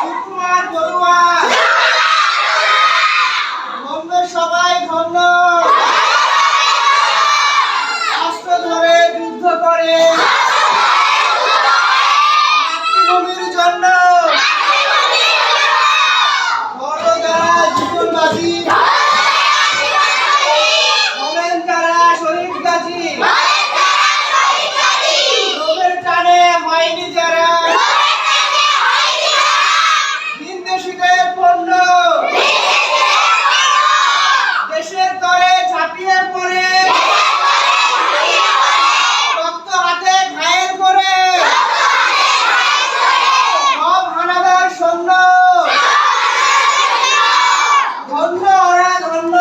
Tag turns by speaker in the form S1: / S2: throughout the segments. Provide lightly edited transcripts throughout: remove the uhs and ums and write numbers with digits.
S1: সুকুমার বড়ুয়া ধন্য সবাই ধন্য অস্ত্র ধরে যুদ্ধ করে মাতৃভূমির জন্য বড় যারা জীবনবাজি হলেন যারা শহীদ গাজী লোভের টানে হয়নি যারা বিদেশিদের পণ্য দেশের তরে ঝাঁপিয়ে পড়ে রক্ত হাতে ঘায়েল করে সব হানাদার সৈন্য ধন্য ওরা ধন্য।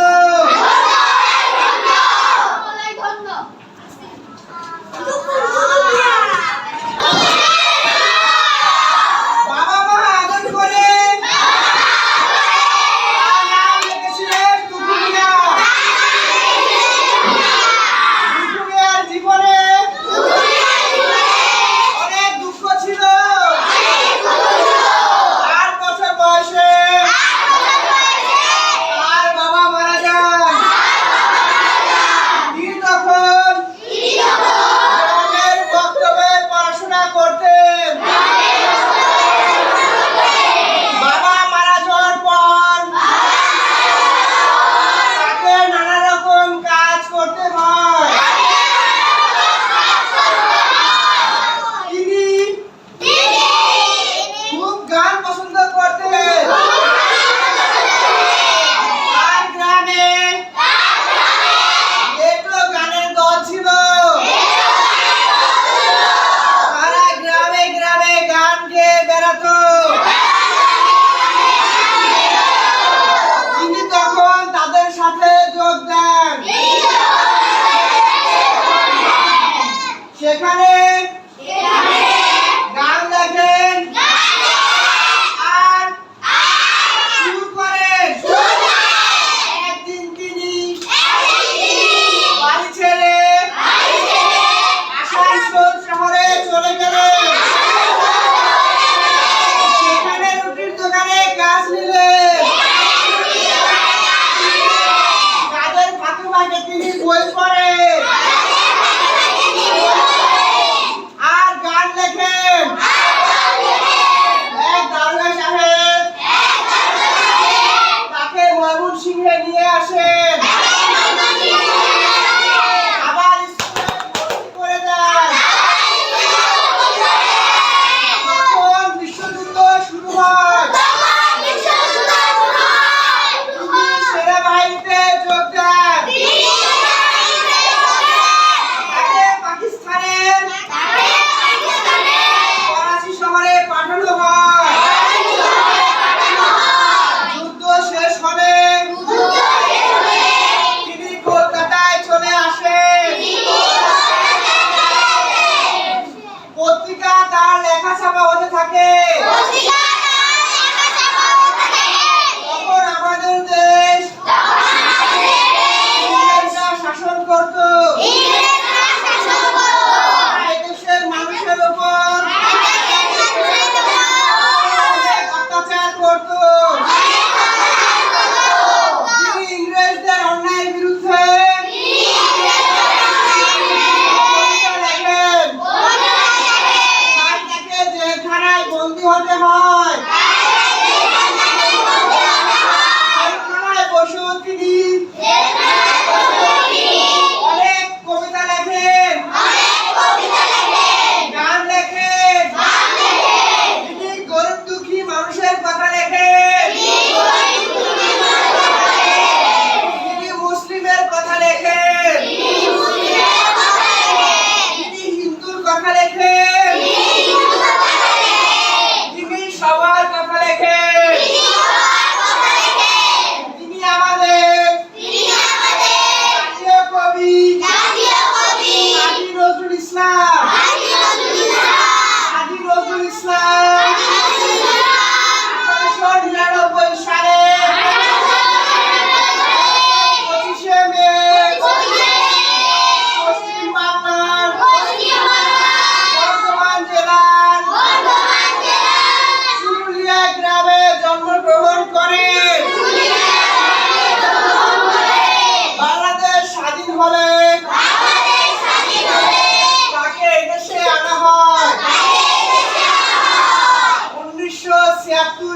S1: বাবা মা আদর করে তার নাম রেখেছিলেন দুখুমিয়া। দুখুমিয়ার জীবনে অনেক দুঃখ ছিল। 8 বছর বয়সে তার বাবা মারা যান। তিনি তখন গ্রামের বক্তব্যে পড়াশোনা করতেন। বাবা মারা যাওয়ার পর তাকে নানা রকম কাজ করতে হয়। তিনি খুব গান পছন্দ করতেন। তার গ্রামে একটু গানের দল ছিল। তারা গ্রামে গ্রামে গান গেয়ে বেড়াতো। তিনি তখন তাদের সাথে যোগ দেন। সেখানে গান লেখেন আর সুর করেন। একদিন তিনি বাড়ি ছেড়ে আসানসোল শহরে চলে গেলেন। সেখানে রুটির দোকানে কাজ নিলেন। কাজের ফাঁকে ফাঁকে তিনি বই পড়েন আর গান লেখেন। এক দারোগা সাহেব তাকে ময়মনসিংহে নিয়ে আসেন। আবার স্কুলে ভর্তি করে দেন। তখন বিশ্বযুদ্ধ শুরু হয়। তিনি সেনাবাহিনীতে যোগ দেন। তাকে পাকিস্তানের করাচি শহরে পাঠানো হয়। যুদ্ধ শেষ হলে তিনি কলকাতায় চলে আসেন। পত্রিকা তার লেখা ছাপা হতে থাকে। তখন আমাদের দেশ ইংরেজরা শাসন করত। এই দেশের মানুষের উপর অনেক অত্যাচার করত। তিনি ইংরেজদের অন্যায়ের বিরুদ্ধে কবিতা লেখেন। তাই তাকে জেলখানায় বন্দী হতে হয়। জেলখানায় বসেও তিনি অনেক কবিতা লেখেন, গান লেখেন। তিনি গরিব দুঃখী মানুষের কথা লেখেন। তিনি মুসলিমের কথা লেখেন। তিনি হিন্দুর কথা লেখেন। তিনি সবার কথা একাত্তর